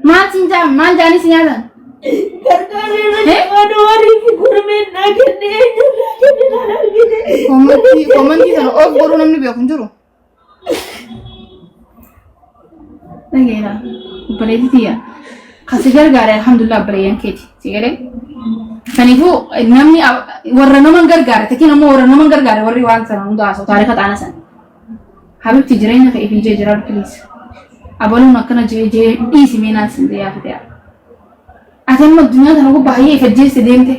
ما تنجا ما جاني سنيادا komantii sana of godhuu namni beeku hin jiru. Dhageera obboleettiiya kasi gargaare alhamdulillah obboleeyyan keeti si galee kaniifuu namni warra naman gargaare takkiin ammoo warra naman gargaare warri waan sana hunda haasa'u taarifa xaana sana habibti jireenya ka'ee fi jee jiraatu piliis abaluun akkana jee dhiisi meenaas hin yaafite yaa ati amma addunyaa kana baay'ee ifajjeesse deemte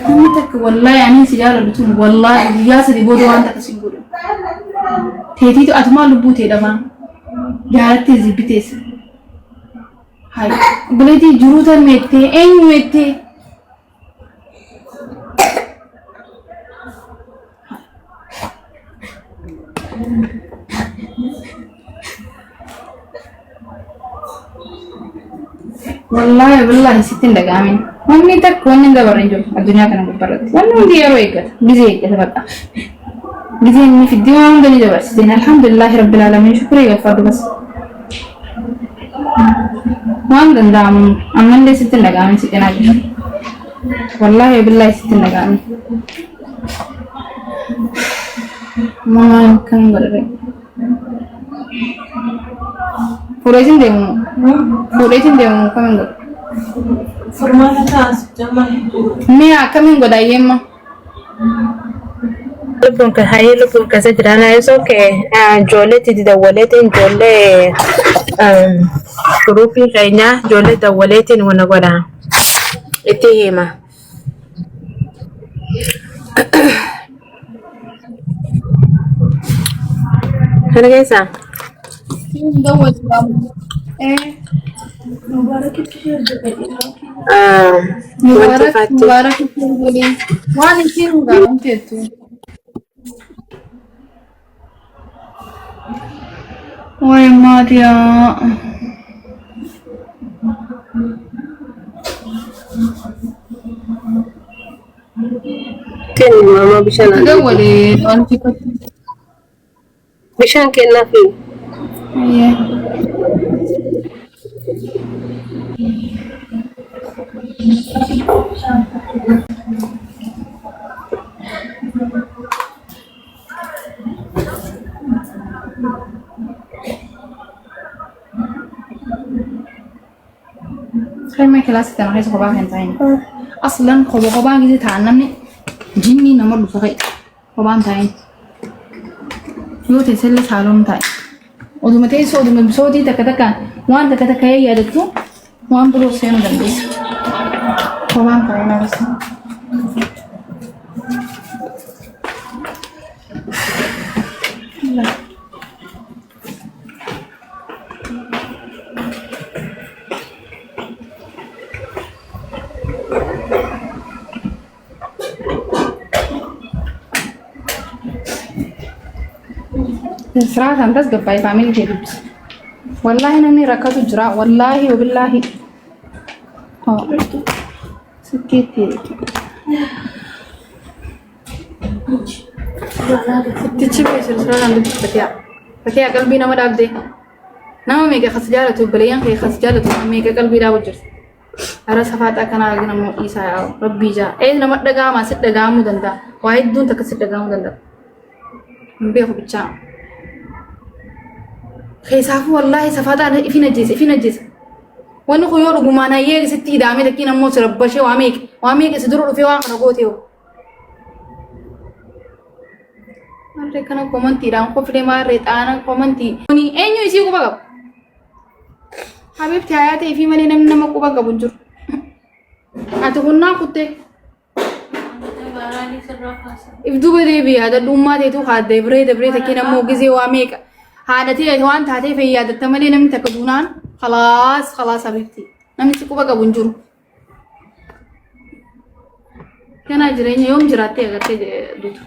namni takka wallahi ani si jaalladhu wallahi guyyaa sadii booda waan takka si godhu teetiitu atumaa lubbuu ta'e dhabaa jaalatti zibbiteessa hai obboleettii jiruu tan meettee eenyu meettee wallahi wallahi sittin dhagaamin wanni takka wanni hin dabarre jiru addunyaa kana gubbaarratti wanni hundi yeroo eeggata gizee eeggata bakka gizee inni fiddii waan hunda ni dabarsite alhamdulillahi rabbil alamin shukrii galfadhu bas waan danda'amu ammallee sittin dhagaamin si cinaa jiru wallahi billahi sittin dhagaamin maan kan godhare fuudheetiin deemu kamiin godhu formaata taas jama mi'a kamiin godha yemma lubbuun ka hayee lubbuun kasa jiraan haayesoo kee ijoolleetti dawwaleetiin ijoollee guruupii keenyaa ijoollee dawwaleetiin wana godha itti hima kana keessa mubarak waan isiin gaafamteettu way maariya kenni mama bishaan dawwale wanti bishaan kennaafi خير ما كلاس تنا هاي صباح هنتاين اصلا خبا جدي تعلمني جني نمر فقط خبا هنتاين يو تسل سالون تاي ودمتي سودم بسودي تكتك وان تكتك هي يدتو وان بروسينو دندس خبا هنتاين بس صراحة أنت قبائي فاميلي تيبس والله إنني ركض جراء والله وبالله سكيتي تيجي بيصير صراحة عندك فتيا قلبي نما دابدي نما ميجا خسجالة وبليان كي خسجالة ميجا قلبي دا وجر أرى صفاتك أنا أجنا مو إيسا ربي جا إيه نما دعام أسد دعام ودندا واحد دون تكسر دعام ودندا مبيه بيتشا خيسافو والله صفاتا في نجس وانا خيور غمانا يي ستي دامي تكينا مو سربشي واميك سدرو في واخ نغوتيو مره كنا كومنتي رام کو فدي مار ريتانا كومنتي ني اينو يسي کو بغا حبيبتي حياتي في مني نم کو بغا بنجر اتكونا كوتي ابدو بدي بي هذا دوما تيتو خاد دبري تكينا مو غزي واميك هادتي وان تاتي في ياد التملي نم تكدونان خلاص حبيبتي نمي سكو بقى بنجر كان اجرين يوم جراتي اگر دوت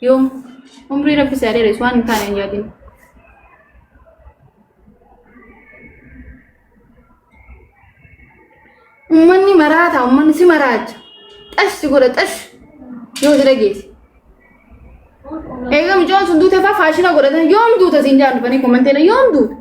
يوم عمري رب ساري رسوان ثاني جادين امني مراتا امني سي مراج اش تقول اش يو درجيس ايغم جون سندوته فاشنا غورده يوم دوت سينجان بني كومنتنا يوم دوت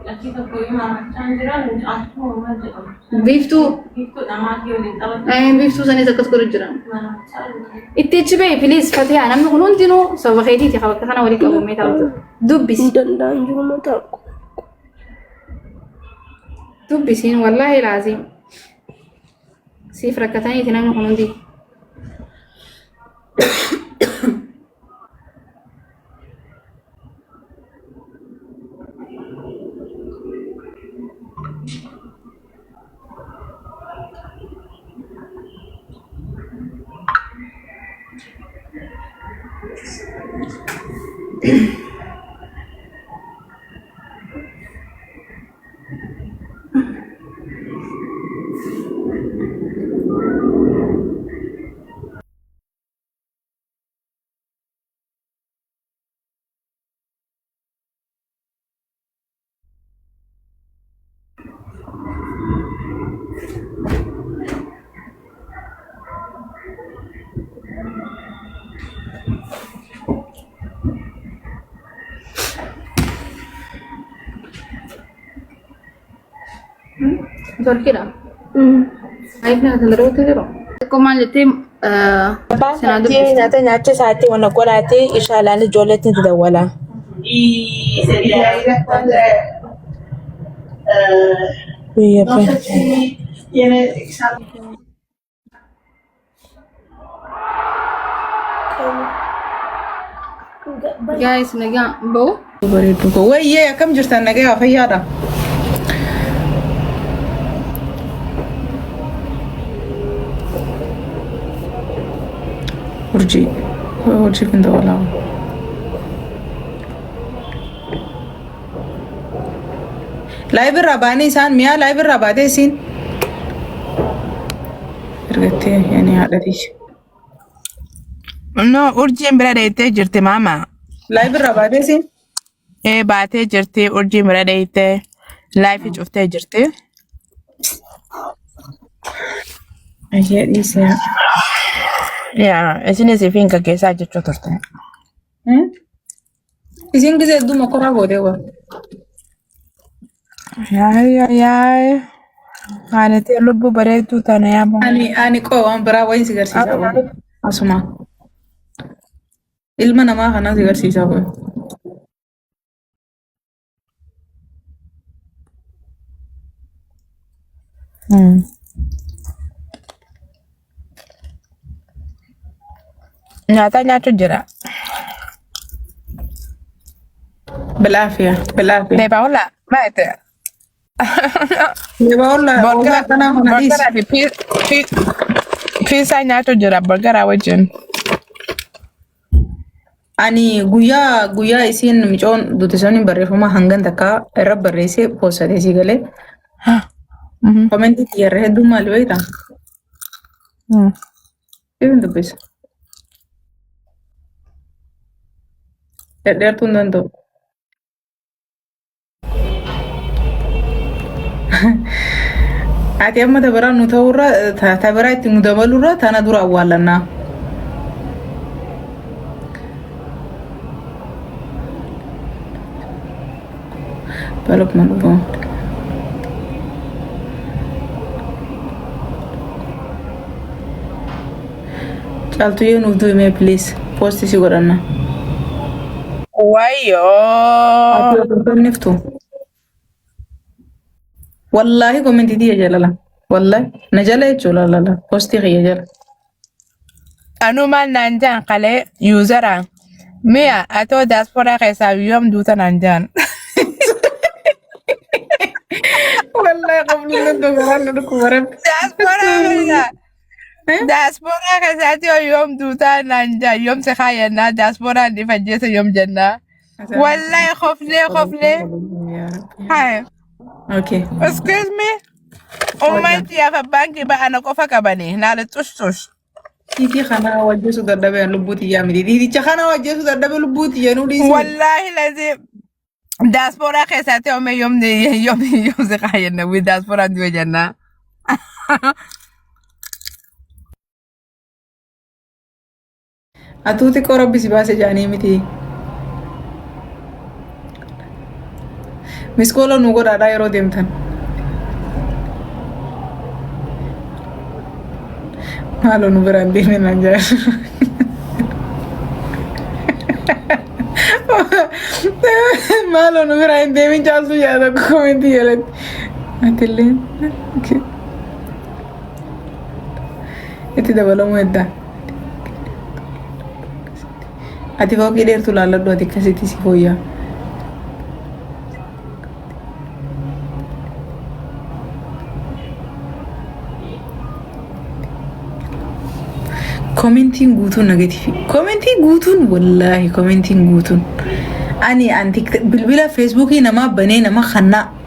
Achi tokko himamachaa jiran akkuma uumaa jedhamu. Biiftuu. Biiftuu namaatti waliin qabatu. Biiftuu sanis akkas godhu jiran. Mamachaa jiran. Itti achi bahe filiis Fatihaa namni kun hundinuu sababa keetiiti bakka kana walii qabamee taa'u. Dubbisi. Danda'an jiru mataa. Dubbisiin wallaahi laazim. Siif rakkataniiti namni kun hundi. Torkidha. Aifna kanarratti jiru. Akkuma jettee Baasaatii nyaata nyaachuu isaatii wanna godhaatee ishaalaan ijoolleetti itti dawwala. guys nagaa ba'u. Bareedu ko wayyee akkam jirtan nagaa fayyaadha. Urjii kan dawalaa. Live irraa baanii isaan mi'a live irraa baatee isiin ergattee yani haadhatiish. No, urjiin bira dheettee jirti maama. Live irraa baatee isiin. Baatee jirti urjiin bira dheettee live cuftee jirti. Ayyee dhiisee. Yaa, isinis ifiin gaggeessaa jechuu turte. Isiin gisee hedduu mokoraa gootee waan. Yaa. Haanatee lubbuu bareedduu tana yaaba. Ani qoo waan biraa wayin si garsiisaa waan. Asuma. Ilma namaa kanaa si garsiisaa waan. Nyaata nyaachuu jira. Bilaafiya. Deebaa oolaa baay'ate. Deebaa oolaa oolaa kanaa kana dhiis. Borgaraa fi piisaa nyaachuu jira borgaraa wajjin. Ani guyyaa isiin micoon duutisoonni barreeffama hangan takka irra barreessee poosatee si galee. Komentii xiyyaarra hedduu maali beektaa? Even dubbisa. Dheertuu hin danda'u. Ati amma tabiraa nu ta'urra tabiraa itti nu dabalurra tana dura awwaallannaa. Balok maluufoo. Caaltuu yoo nuuf du'ime please poostii si godhanna. Wayyoo. Ati niftu. Wallahi komentii diya jalala. Wallahi na jala jechuun lalala poostii kiyya jala. Anumaan naan jaan qalee yuuzaraan. Mi'a atoo daasporaa keessaa yoom duuta naan jaan. Wallahi qablu nantu kubaran. Daasporaa keessaatti yoom duuta naan jaan yoom si kaayannaa daasporaan ni fajjeessa yoom jennaa. Wallahi khoflee. Hai. Okay. Excuse me. Ummanti yafa baankii ba'ana qofa qabanii naala tush. Titi kana wajjesu dadhabe lubbuuti yaa miti. Titicha kana wajjesu dadhabe lubbuuti yaa nuudhiisi. Wallahi lazim. Daasporaa keessaatti yoom si kaayanna wi daasporaan du'e jennaa. Atuuti qorabbi si baase jaanii miti. miskoola nu godhaadhaa yeroo deemtan. Maaloo nu biraan deemee naan jaa. Maaloo nu biraan deemee caaltu yaada komentii jalatti. Atillee itti dabalamuu heddaa. Ati fooqii dheertuu laalladhu ati akkasitti si fooyyaa. Komentiin guutuun negatiifi. Komentiin guutuun wallaahi komentiin guutuun. Ani bilbila feesbuukii namaa banee nama kannaa.